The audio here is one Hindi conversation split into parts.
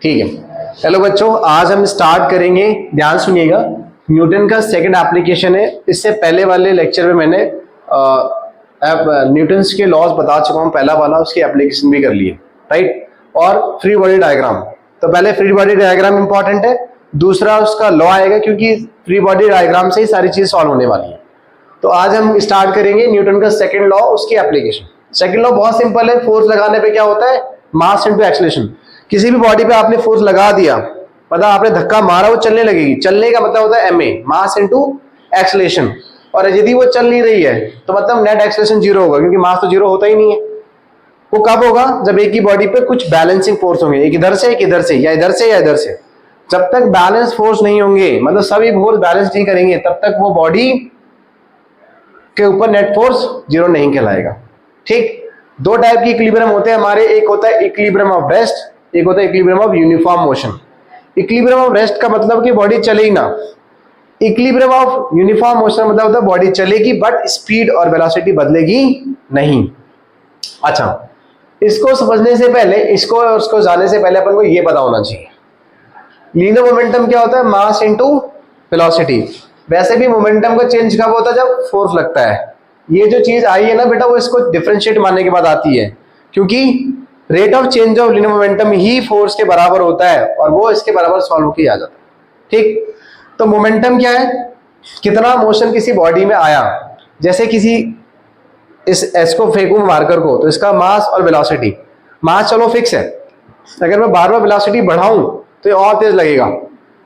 ठीक है, चलो बच्चों आज हम स्टार्ट करेंगे। ध्यान सुनिएगा, न्यूटन का सेकंड एप्लीकेशन है। इससे पहले वाले लेक्चर में मैंने न्यूटन्स के लॉज बता चुका हूँ, पहला वाला, उसकी एप्लीकेशन भी कर लिए, राइट। और फ्री बॉडी डायग्राम, तो पहले फ्री बॉडी डायग्राम इंपॉर्टेंट है, दूसरा उसका लॉ आएगा, क्योंकि फ्री बॉडी डायग्राम से ही सारी चीज सॉल्व होने वाली है। तो आज हम स्टार्ट करेंगे न्यूटन का सेकंड लॉ, उसकी एप्लीकेशन। सेकंड लॉ बहुत सिंपल है, फोर्स लगाने पे क्या होता है, मास इनटू एक्सेलरेशन। किसी भी बॉडी पे आपने फोर्स लगा दिया, मतलब आपने धक्का मारा, वो चलने लगेगी। चलने का मतलब होता है ma, मास इनटू एक्सेलरेशन। और यदि वो चल नहीं रही है तो मतलब नेट एक्सेलरेशन जीरो होगा, क्योंकि मास तो जीरो होता ही नहीं है। वो कब होगा, जब एक ही बॉडी पे कुछ बैलेंसिंग फोर्स होंगे, एक इधर से, एक इधर से, या इधर से या इधर से। जब तक बैलेंस फोर्स नहीं होंगे, मतलब सभी फोर्स बैलेंस नहीं करेंगे, तब तक वो बॉडी के ऊपर नेट फोर्स जीरो नहीं कहलाएगा। ठीक, दो टाइप की इक्विलिब्रियम होते हैं हमारे, एक होता है इक्विलिब्रियम ऑफ रेस्ट, एक होता है equilibrium of uniform motion. Equilibrium of rest का मतलब कि बॉडी चले ही ना। इक्विलिब्रियम ऑफ यूनिफॉर्म मोशन मतलब होता है बॉडी चलेगी बट स्पीड और वेलोसिटी बदलेगी नहीं। अच्छा, इसको समझने से पहले, इसको और उसको जानने से पहले अपन को ये पता होना चाहिए, लीनियर मोमेंटम क्या होता है, मास इनटू वेलोसिटी। वैसे भी मोमेंटम का चेंज कब होता है, जब फोर्स लगता है। ये जो चीज आई है ना बेटा, वो इसको डिफरेंशिएट मानने के बाद आती है, क्योंकि rate of change of linear momentum he force के बराबर होता है, और वो इसके बराबर सॉल्व होकर आ जाता है। ठीक, तो मोमेंटम क्या है, कितना मोशन किसी बॉडी में आया। जैसे किसी इस एस को फेंकूं मार्कर को, तो इसका मास और वेलोसिटी, मास चलो फिक्स है, अगर मैं बार बार वेलोसिटी बढ़ाऊं तो ये और तेज लगेगा।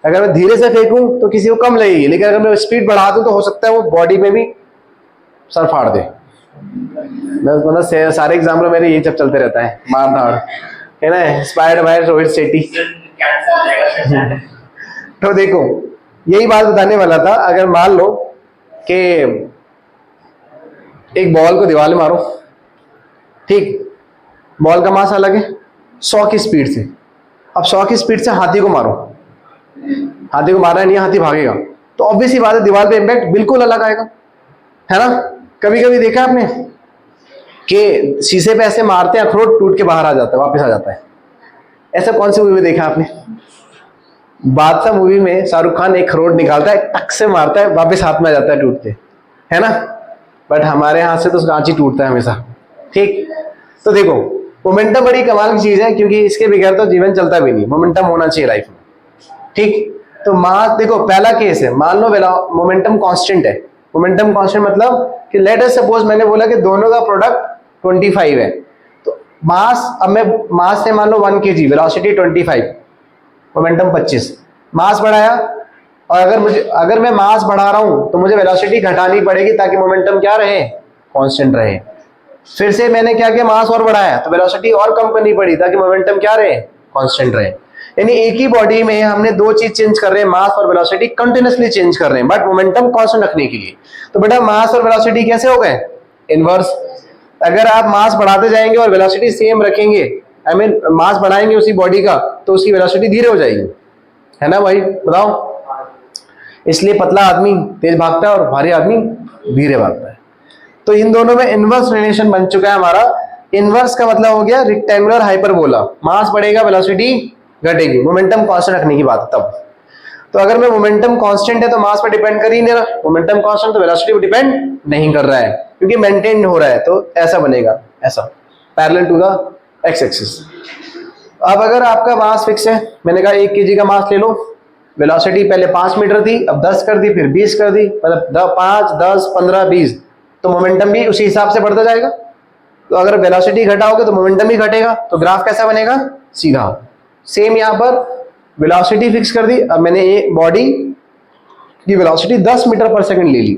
अगर मैं धीरे से फेंकूं तो किसी को कम लगेगी, लेकिन अगर मैं स्पीड बढ़ा दूं तो हो सकता है वो बॉडी में भी सर फाड़ दे। मतलब सारे एग्जाम्पल मेरे यही सब चलते रहता है, मार धाड़ है ना, इंस्पायर्ड बाय रोहित शेट्टी। तो देखो, यही बात बताने वाला था। अगर मान लो कि एक बॉल को दीवार में मारो, ठीक, बॉल का मास अलग है 100 की स्पीड से। अब 100 की स्पीड से हाथी को मारो, हाथी को मारा नहीं, हाथी भागेगा, तो ऑब्वियस ही बात है दीवार पे इम्पैक्ट बिल्कुल अलग आएगा, है ना। कभी कभी देखा आपने कि शीशे पे ऐसे मारते हैं, अखरोट टूट के बाहर आ जाता है, वापस आ जाता है। ऐसा कौन सी मूवी में देखा आपने? बादशाह मूवी में शाहरुख खान एक अखरोट निकालता है, टक से मारता है, वापस हाथ में आ जाता है टूट के, है ना। बट हमारे हाथ से तो कांच ही टूटता है हमेशा। ठीक, तो देखो मोमेंटम बड़ी कमाल की चीज है, क्योंकि इसके बगैर तो जीवन चलता भी नहीं, मोमेंटम होना चाहिए लाइफ में। ठीक, तो मास देखो, पहला केस है, मान लो मोमेंटम कांस्टेंट है। मोमेंटम कांस्टेंट मतलब कि लेट अस सपोज मैंने बोला कि दोनों का प्रोडक्ट 25 है, तो मास, अब मैं मास से मान लो 1 kg, वेलोसिटी 25, मोमेंटम 25, मास बढ़ाया, और अगर मैं मास बढ़ा रहा हूं तो मुझे वेलोसिटी घटानी पड़ेगी ताकि मोमेंटम क्या रहे, कांस्टेंट रहे। फिर से मैंने क्या किया, मास और बढ़ाया तो वेलोसिटी और कम करनी पड़ी ताकि मोमेंटम क्या रहे, कांस्टेंट रहे। यानी एक ही बॉडी में हमने दो चीज चेंज कर रहे हैं, मास और वेलोसिटी कंटिन्यूअसली चेंज कर रहे हैं, बट मोमेंटम कांस्टेंट रखने के लिए। तो बेटा मास और वेलोसिटी कैसे हो गए, इनवर्स। अगर आप मास बढ़ाते जाएंगे और वेलोसिटी सेम रखेंगे, आई मीन मास बढ़ाएंगे उसी बॉडी का, तो उसकी वेलोसिटी धीरे हो जाएगी, है ना भाई, बताओ। इसलिए पतला आदमी तेज भागता है और भारी आदमी धीरे भागता है। तो इन दोनों में इनवर्स रिलेशन बन चुका है हमारा। इनवर्स का मतलब हो गया रेक्टेंगुलर हाइपरबोला, मास बढ़ेगा वेलोसिटी घटेगी, मोमेंटम कांस्टेंट रखने की बात है तब। तो अगर मैं मोमेंटम कांस्टेंट है तो मास पर डिपेंड कर ही नहीं रहा, मोमेंटम कांस्टेंट तो वेलोसिटी पर डिपेंड नहीं कर रहा है, क्योंकि मेंटेन हो रहा है। तो ऐसा बनेगा, ऐसा parallel to the X axis. अब अगर आपका मास फिक्स है, मैंने कहा 1 kg का मास ले लो, वेलोसिटी पहले 5 मीटर थी, अब 10 कर दी, फिर 20 कर दी, मतलब 5, 10, 15, 20, तो मोमेंटम भी उसी हिसाब से बढ़ता जाएगा। तो अगर वेलोसिटी घटाओगे तो मोमेंटम भी घटेगा, तो ग्राफ कैसा बनेगा, सीधा। सेम यहाँ पर वेलोसिटी फिक्स कर दी, अब मैंने ये बॉडी की वेलोसिटी 10 मीटर पर सेकंड ले ली।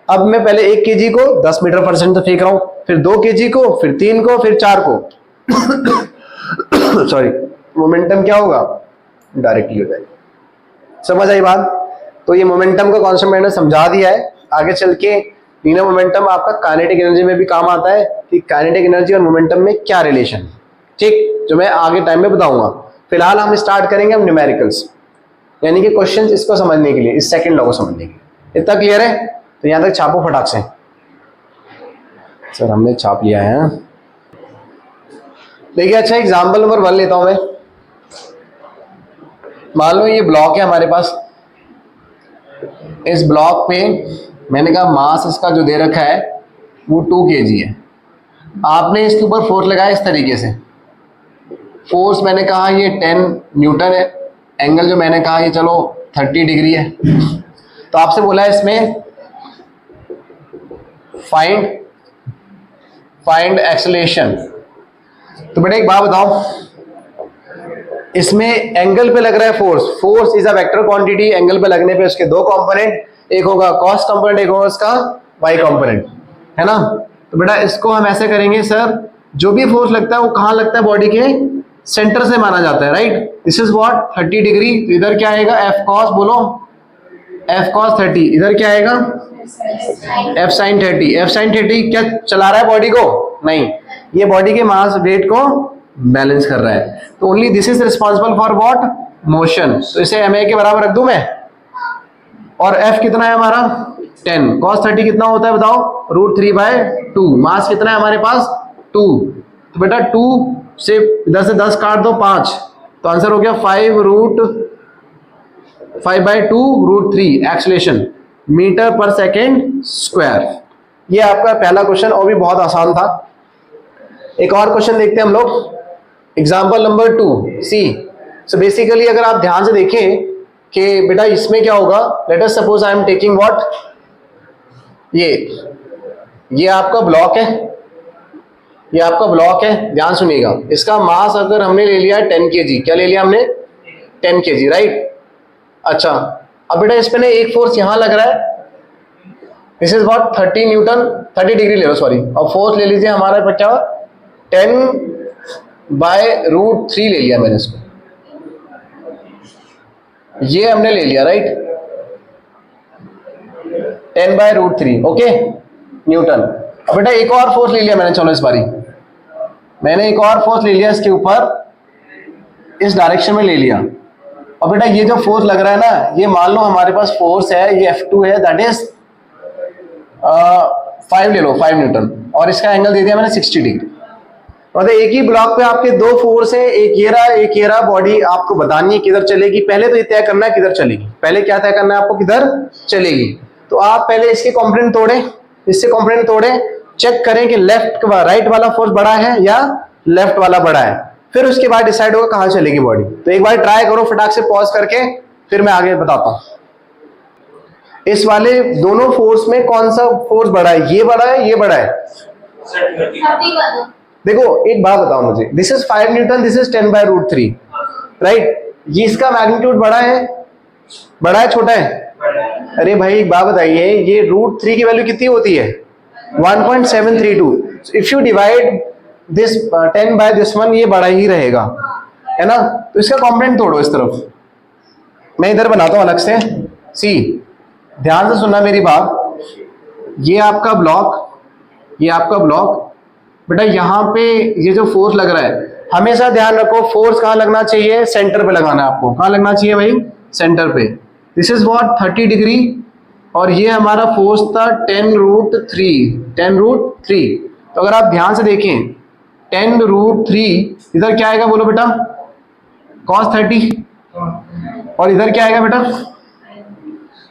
अब मैं पहले 1 kg को 10 मीटर पर सेकंड तो फेंक रहा हूं, फिर 2 kg को, फिर 3 को, फिर 4 को सॉरी, मोमेंटम क्या होगा, डायरेक्टली हो जाएगा। समझ आई बात। तो ये मोमेंटम का कॉन्सेप्ट मैंने समझा दिया है। आगे चल के लीनियर मोमेंटम आपका काइनेटिक एनर्जी में भी काम आता है, कि काइनेटिक एनर्जी और मोमेंटम में क्या रिलेशन, ठीक, जो मैं आगे टाइम में बताऊंगा। फिलहाल हम स्टार्ट करेंगे हम न्यूमेरिकल्स, यानी कि क्वेश्चंस इसको समझने के लिए, इस सेकंड लॉ को समझने के लिए। इतना क्लियर है? तो यहां तक छापो फटाक से। सर हमने छाप लिया है। देखिए, अच्छा एग्जाम्पल नंबर 1 लेता हूं मैं। मान लो ये ब्लॉक है हमारे पास, इस ब्लॉक पे मैंने कहा मास इसका जो दे रखा है वो 2 kg है। आपने इसके ऊपर फोर्स लगाया इस तरीके से, फोर्स मैंने कहा ये 10 न्यूटन है, एंगल जो मैंने कहा ये चलो 30 डिग्री है। तो आपसे बोला है इसमें फाइंड एक्सेलरेशन। तो बेटा एक बात बताओ, इसमें एंगल पे लग रहा है force, force is a vector quantity, angle पे लगने पे उसके 2 कंपोनेंट, एक होगा कॉस कंपोनेंट, एक होगा उसका वाई कंपोनेंट, है ना। तो बेटा इसको हम ऐसे करेंगे, सर जो भी फोर्स लगता है वो कहाँ लगता है, बॉडी के सेंटर से माना जाता है, right. This is what 30 degree, तो इधर क्या आएगा एफ कॉस, बोलो एफ कॉस 30, इधर क्या आएगा एफ साइन 30। एफ साइन 30 क्या चला रहा है बॉडी को, नहीं, ये बॉडी के मास वेट को बैलेंस कर रहा है। तो only this is responsible for what, motion. तो इसे एम ए के बराबर रख दूं मैं, और एफ कितना है हमारा 10, कॉस 30 कितना होता है बताओ, √3/2, मास कितना है हमारे पास 2। तो बेटा 2 से इधर से 10 काट दो 5, तो आंसर हो गया 5/2√3 एक्सेलरेशन मीटर पर सेकेंड स्क्वायर। ये आपका पहला क्वेश्चन, और भी बहुत आसान था। एक और क्वेश्चन देखते हैं हम लोग, एग्जाम्पल नंबर 2 सी। सो बेसिकली अगर आप ध्यान से देखें कि बेटा इसमें क्या होगा, let us suppose I am taking what, ये आपका ब्लॉक है, ये आपका ब्लॉक है, ध्यान सुनिएगा। इसका मास अगर हमने ले लिया 10 kg, क्या ले लिया हमने 10 kg, राइट। अच्छा अब बेटा इस पे ना एक फोर्स यहां लग रहा है, this is what 30 Newton, 30 degree ले लो सॉरी, और फोर्स ले लीजिए हमारा बेटा 10/√3 ले लिया मैंने इसको, ये हमने ले लिया राइट 10/√3, ओके न्यूटन। अब बेटा एक और फोर्स ले लिया मैंने, चलो इस बारी मैंने एक और फोर्स ले लिया इसके ऊपर, इस डायरेक्शन में ले लिया। और बेटा ये जो फोर्स लग रहा है ना, ये मान लो हमारे पास फोर्स है, ये F2 है, दैट इज 5 ले लो, 5 न्यूटन, और इसका एंगल दे दिया मैंने 60 डिग्री। मतलब एक ही ब्लॉक पे आपके 2 फोर्स है, एक ये रहा, बॉडी आपको बतानी है किधर चलेगी। पहले तो ये तय करना है किधर चलेगी, पहले क्या तय करना है आपको, किधर चलेगी। तो आप पहले इसके कंपोनेंट तोड़े, इससे कंपोनेंट तोड़े, चेक करें कि लेफ्ट राइट वाला फोर्स बड़ा है या लेफ्ट वाला बड़ा है, फिर उसके बाद डिसाइड होगा कहां चलेगी बॉडी। तो एक बार ट्राई करो फटाक से पॉज करके, फिर मैं आगे बताता हूं। इस वाले दोनों फोर्स में कौन सा फोर्स बड़ा है, ये बड़ा है ये बड़ा है। देखो एक बात बताओ मुझे, this is 5 Newton, this is 10/√3, right. ये इसका मैग्नीट्यूड बड़ा है छोटा है? अरे भाई एक बात बताइए, ये √3 की वैल्यू कितनी होती है 1.732। If you divide this 10 by this one, ये बड़ा ही रहेगा, है ना। तो इसका कॉम्पोनेंट तोड़ो इस तरफ, मैं इधर बनाता हूं अलग से। सी ध्यान से सुनना मेरी बात, ये आपका ब्लॉक, बेटा यहाँ पे ये जो फोर्स लग रहा है, हमेशा ध्यान रखो फोर्स कहाँ लगना चाहिए, सेंटर पे लगाना है आपको। कहाँ लगना चाहिए भाई, सेंटर पे। दिस इज व्हाट 30 डिग्री, और ये हमारा फोर्स था 10√3। तो अगर आप ध्यान से देखें 10√3, इधर क्या आएगा बोलो बेटा, cos 30, और इधर क्या आएगा बेटा,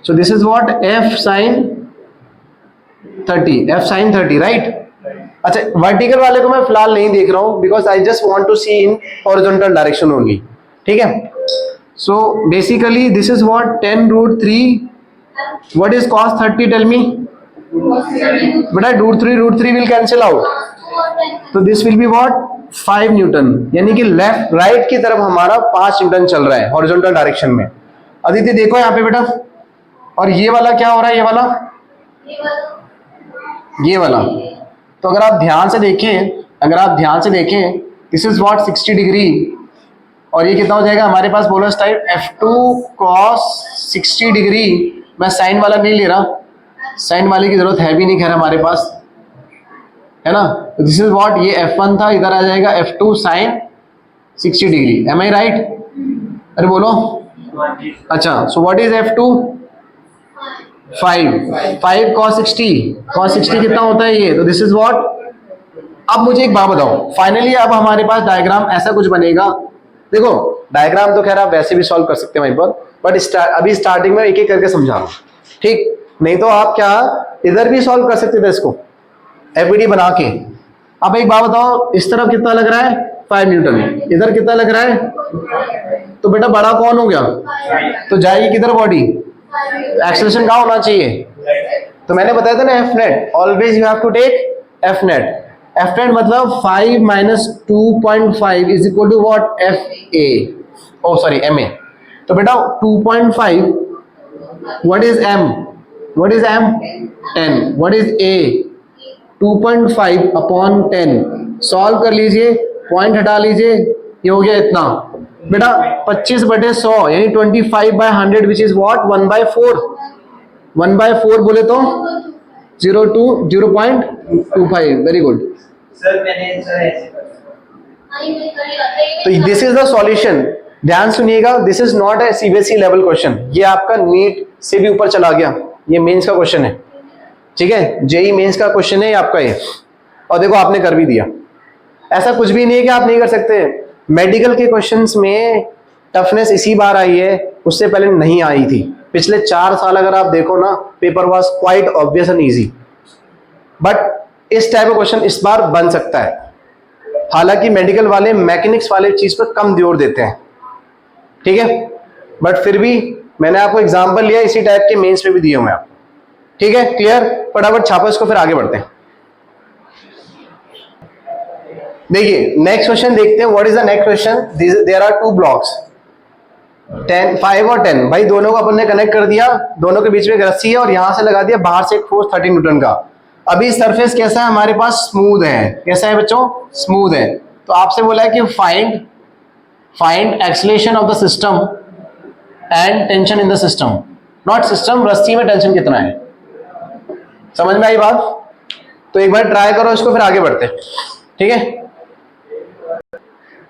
so this is what f sin 30, right. अच्छा वर्टिकल वाले को मैं फिलहाल नहीं देख रहा हूं, because I just want to see in horizontal direction only, ठीक है। So basically this is what 10√3, what is cos 30, tell me बेटा। √3 विल कैंसिल आउट, तो this will be what 5 newton, यानी कि लेफ्ट राइट की तरफ हमारा 5 न्यूटन चल रहा है हॉरिजॉन्टल डायरेक्शन में। अदिति देखो यहाँ पे बेटा, और ये वाला क्या हो रहा है, ये वाला। तो अगर आप ध्यान से देखें, दिस इज व्हाट 60 डिग्री, और ये कितना हो जाएगा हमारे पास, बोलो इस टाइप F2 cos 60 डिग्री। मैं साइन वाला नहीं ले रहा, साइन वाले की जरूरत है भी नहीं खैर हमारे पास, है ना। तो दिस इज व्हाट, ये F1 था, इधर आ जाएगा F2 sin 60 डिग्री। एम आई राइट? अरे बोलो। अच्छा सो व्हाट इज F2, 5 cos 60 कितना होता है ये, तो दिस इज व्हाट। अब मुझे एक बात बताओ, फाइनली अब हमारे पास डायग्राम ऐसा कुछ बनेगा। देखो डायग्राम तो खैर आप वैसे भी सॉल्व कर सकते हैं वहीं पर, बट अभी स्टार्टिंग में एक एक करके समझा रहा हूं, ठीक? नहीं तो आप क्या इधर भी सॉल्व कर सकते थे इसको एफबीडी बना के। अब एक बात बताओ, इस तरफ कितना लग रहा है 5 न्यूटन, इधर कितना लग रहा है, तो बेटा बड़ा कौन हो गया, तो जाएगी किधर बॉडी, एक्सेलरेशन कहाँ होना चाहिए, तो मैंने बताया था ना F net, always you have to take F net. F net मतलब 5 minus 2.5 is equal to what, F A, O sorry M A. तो बेटा 2.5 what is M, what is M 10, what is A 2.5 upon 10, solve कर लीजिए, पॉइंट हटा लीजिए, ये हो गया इतना बेटा 25/100 यानी 25/100 विच इज व्हाट 1/4, 1/4 बोले तो 0.25, वेरी गुड। तो दिस इज द सॉल्यूशन, ध्यान सुनिएगा, this is not a CBSE level question, ये आपका नीट से भी ऊपर चला गया, ये मेंस का क्वेश्चन है, ठीक है, जेई मेंस का क्वेश्चन है आपका ये, और देखो आपने कर भी दिया। ऐसा कुछ भी नहीं है कि आप नहीं कर सकते, मेडिकल के क्वेश्चंस में टफनेस इसी बार आई है, उससे पहले नहीं आई थी। पिछले 4 साल अगर आप देखो ना, paper was quite obvious and easy, but इस टाइप का क्वेश्चन इस बार बन सकता है। हालांकि मेडिकल वाले मैकेनिक्स वाले चीज पर कम जोर देते हैं, ठीक है, बट फिर भी मैंने आपको एग्जांपल लिया, इसी टाइप के मेंस पे भी दिए हुए आप, ठीक है, क्लियर। फटाफट छापो इसको, फिर आगे बढ़ते हैं। देखिए नेक्स्ट क्वेश्चन देखते हैं, what is the next question, there are 2 blocks 5 और 10, भाई दोनों को अपन ने कनेक्ट कर दिया, दोनों के बीच में एक रस्सी है और यहां से लगा दिया बाहर से एक फोर्स 30 न्यूटन का। अभी सरफेस कैसा है हमारे पास, स्मूथ है, कैसा है बच्चों, स्मूथ है। तो आपसे बोला है कि find acceleration of the system and tension in the system, not system, रस्सी में टेंशन कितना है, समझ में आई बात। तो एक बार ट्राई करो इसको, फिर आगे बढ़ते, ठीक है।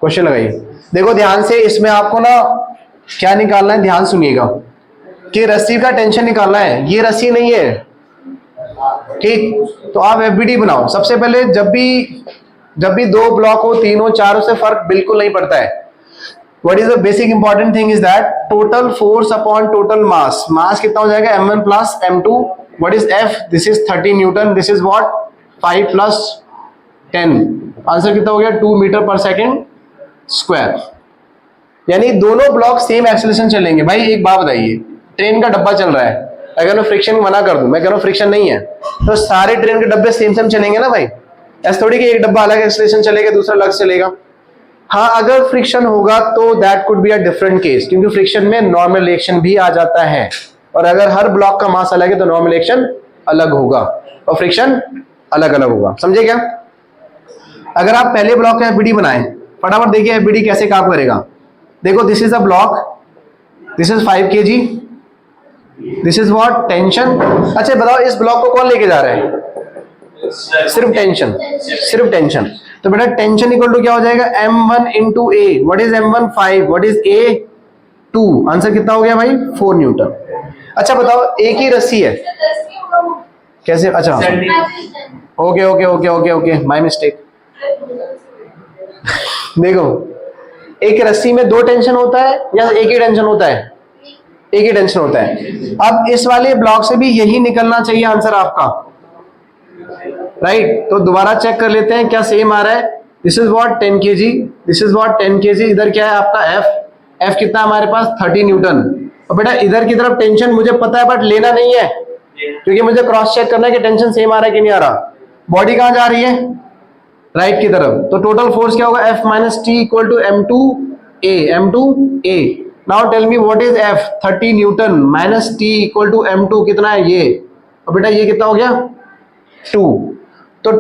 क्वेश्चन लगाइए, देखो ध्यान से, इसमें आपको ना क्या निकालना है, ध्यान सुनिएगा, कि रस्सी का टेंशन निकालना है, ये रस्सी नहीं है, ठीक। तो आप एफबीडी बनाओ। सबसे पहले जब भी 2 ब्लॉक हो, 3 हो, 4 हो, से फर्क बिल्कुल नहीं पड़ता है। What is the basic important thing is that total force upon total mass, mass कितना हो जाएगा m1 plus m2, what is f, this is 30 newton, this is what 5 plus 10, answer कितना हो गया 2 मीटर पर सेकेंड स्क्वायर। यानी दोनों ब्लॉक सेम एक्सेलरेशन चलेंगे। भाई एक बात बताइए, ट्रेन का डब्बा चल रहा है, अगर मैं फ्रिक्शन मना कर दूं, मैं कह रहा हूं फ्रिक्शन नहीं है, तो सारे ट्रेन के डब्बे सेम चलेंगे ना भाई, ऐसा थोड़ी कि एक डब्बा अलग एक्सेलरेशन चलेगा दूसरा अलग चलेगा। हाँ अगर फ्रिक्शन होगा तो that could be a different case, क्योंकि फ्रिक्शन में नॉर्मल रिएक्शन भी आ जाता है, और अगर हर ब्लॉक का मास अलग है तो नॉर्मल रिएक्शन अलग होगा और फ्रिक्शन अलग अलग होगा, समझे क्या। अगर आप पहले ब्लॉक का एफबीडी बनाएं, फटाफट देखिए एफबीडी कैसे काम करेगा। देखो this is a block, this is 5 kg, this is what tension. अच्छा बताओ इस ब्लॉक को कौन लेके जा रहा है, सिर्फ टेंशन, सिर्फ टेंशन। तो बेटा टेंशन इक्वल टू क्या हो जाएगा m1 into A, what is m1 5, what is a 2, answer कितना हो गया भाई 4 न्यूटन। अच्छा बताओ एक ही रस्सी है, कैसे, अच्छा okay okay okay okay okay my mistake. देखो एक रस्सी में 2 टेंशन होता है या एक ही टेंशन होता है, एक ही टेंशन होता है। अब इस वाले ब्लॉक से भी यही निकलना चाहिए आंसर आपका, राइट। तो दोबारा चेक कर लेते हैं क्या सेम आ रहा है। This is what 10 kg, this is what 10 kg, इधर क्या है आपका f कितना हमारे पास 30 न्यूटन। और बेटा इधर की तरफ टेंशन मुझे पता है बट लेना नहीं है, क्योंकि मुझे क्रॉस चेक करना है कि टेंशन सेम आ रहा है कि नहीं आ रहा। बॉडी कहां जा रही है, राइट की तरफ, तो टोटल फोर्स क्या होगा F minus T equal to m2a। Now tell me what is F 30 newton minus T equal to m2 कितना है ये, और बेटा ये कितना हो गया 2। तो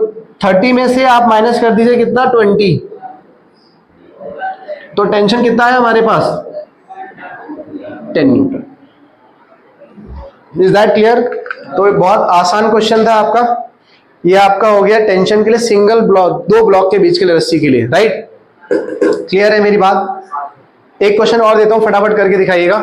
30 में से आप माइनस कर दीजिए कितना 20, तो टेंशन कितना है हमारे पास 10 न्यूटन। Is that clear. तो बहुत आसान क्वेश्चन था आपका, ये आपका हो गया टेंशन के लिए, सिंगल ब्लॉक 2 ब्लॉक के बीच के लिए रस्सी के लिए, राइट। क्लियर है मेरी बात। एक क्वेश्चन और देता हूं, फटाफट करके दिखाइएगा।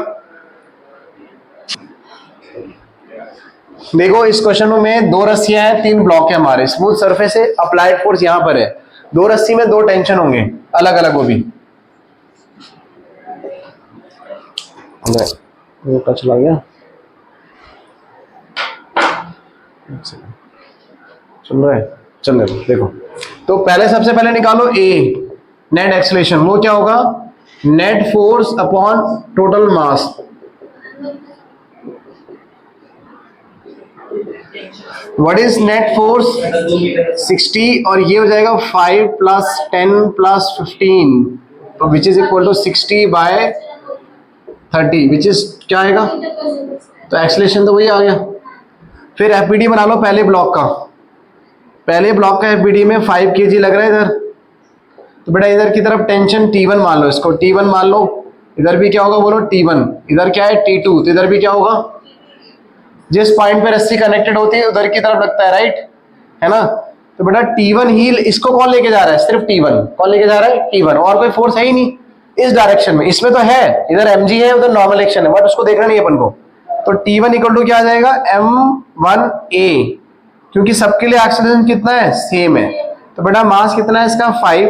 देखो इस क्वेश्चन में 2 रस्सियां हैं, 3 ब्लॉक है हमारे, स्मूथ सरफेस है, अप्लाइड फोर्स यहां पर है, 2 रस्सी में 2 टेंशन होंगे अलग अलग, वो भी वो टच चला गया, सुन रहे हैं, चल रहे देखो। तो पहले सबसे पहले निकालो ए, नेट एक्सेलरेशन। वो क्या होगा, net force upon total mass. What is net force, 60, और ये हो जाएगा 5 + 10 + 15, तो which is equal to 60/30, which is क्या आएगा, तो एक्सेलरेशन तो वही आ गया। फिर एफबीडी बना लो पहले ब्लॉक का। पहले ब्लॉक का एफबीडी में 5 kg लग रहा है इधर, तो बेटा इधर की तरफ टेंशन T1 मान लो, इसको T1 मान लो। इधर भी क्या होगा बोलो T1, इधर क्या है T2, तो इधर भी क्या होगा, जिस पॉइंट पे रस्सी कनेक्टेड होती है उधर की तरफ लगता है, राइट, है ना। तो बेटा T1 ही इसको कौन लेके जा रहा है, सिर्फ T1, कौन लेके जा रहा है, T1, और कोई फोर्स है ही नहीं इस डायरेक्शन में। इसमें तो है, इधर mg है, उधर नॉर्मल एक्शन है, बट उसको देखना नहीं है अपन को। तो T1 इक्वल टू क्या आ जाएगा, m1a, क्योंकि सबके लिए एक्सेलरेशन कितना है, सेम है। तो बेटा मास कितना है इसका 5,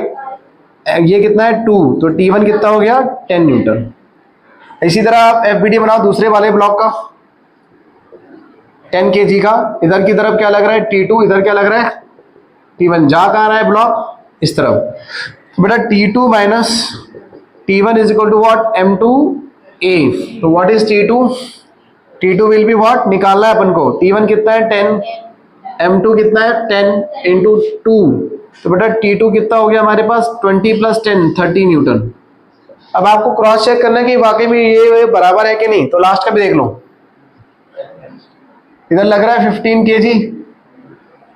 ये कितना है 2, तो T1 कितना हो गया 10 न्यूटन। इसी तरह आप एफबीडी बनाओ दूसरे वाले ब्लॉक का, 10 kg का। इधर की तरफ क्या लग रहा है T2, इधर क्या लग रहा है T1, जा कहाँ रहा है ब्लॉक, इस तरफ। तो बेटा T2 minus T1 is equal to what, m2a। तो what is T2, T2 will be what, निकालना है अपन को। T1 कितना है 10, m2 कितना है 10 इंटू 2, तो बेटा T2 कितना हो गया हमारे पास 20 + 10 30 न्यूटन। अब आपको क्रॉस चेक करना है कि वाकई में ये बराबर है कि नहीं, तो लास्ट का भी देख लो। इधर लग रहा है 15 kg,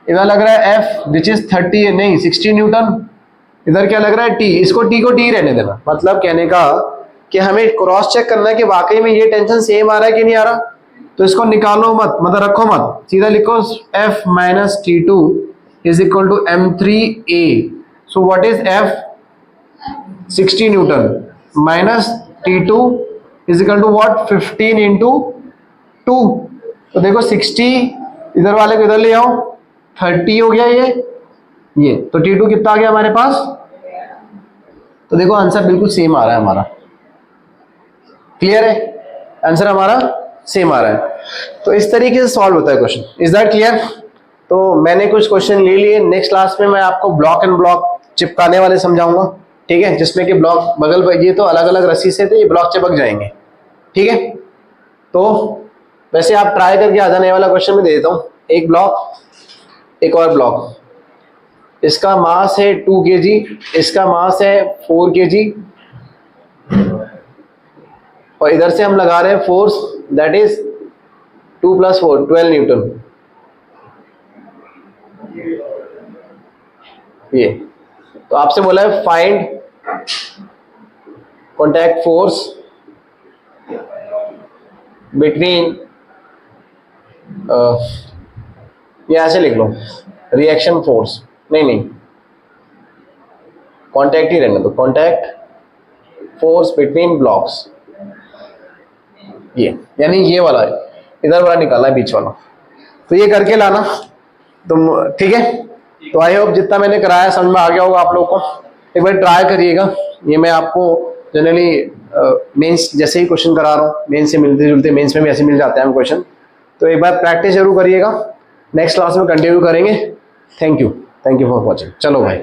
इधर लग रहा है F विच इज 30 नहीं 60 न्यूटन, इधर क्या लग रहा है T, इसको T को T रहने देना। मतलब कहने का कि हमें क्रॉस चेक करना है कि वाकई में ये टेंशन सेम आ रहा है कि नहीं आ रहा। तो इसको निकालो मत, मतलब रखो मत, सीधा लिखो F - T2 is equal to m3a। So what is F, 60 newton minus T2 is equal to what, 15 into 2। तो देखो 60 इधर वाले को इधर ले आओ, 30 हो गया ये, तो T2 कितना आ गया हमारे पास। तो देखो आंसर बिल्कुल सेम आ रहा है हमारा, क्लियर है, आंसर हमारा सेम आ रहा है। तो इस तरीके से सॉल्व होता है क्वेश्चन, इज दैट क्लियर। तो मैंने कुछ क्वेश्चन ले लिए, नेक्स्ट क्लास में मैं आपको ब्लॉक एंड ब्लॉक चिपकाने वाले समझाऊंगा, ठीक है, जिसमें कि ब्लॉक बगल, ये तो अलग अलग रस्सी से थे, ये ब्लॉक चिपक जाएंगे, ठीक है। तो वैसे आप ट्राई करके आ जाना, ये वाला क्वेश्चन में दे देता हूँ, एक ब्लॉक, एक और ब्लॉक, इसका मास है 2 kg, इसका मास है 4 kg, और इधर से हम लगा रहे हैं फोर्स दैट इज 2 + 4 12 न्यूटन। ये तो आपसे बोला है फाइंड कॉन्टैक्ट फोर्स बिटवीन, ये ऐसे लिख लो, रिएक्शन फोर्स, नहीं कॉन्टैक्ट ही रहने दो, कॉन्टैक्ट फोर्स बिटवीन ब्लॉक्स, ये यानी ये वाला है, इधर वाला निकालना है बीच वाला। तो ये करके लाना तुम, ठीक है। तो आई होप जितना मैंने कराया समझ में आ गया होगा आप लोगों को। एक बार ट्राई करिएगा, ये मैं आपको जनरली मेंस जैसे ही क्वेश्चन करा रहा हूँ, मेंस से मिलते जुलते, मेंस में भी ऐसे मिल जाते हैं क्वेश्चन। तो एक बार प्रैक्टिस जरूर करिएगा, नेक्स्ट क्लास में कंटिन्यू करेंगे। Thank you for watching. चलो भाई।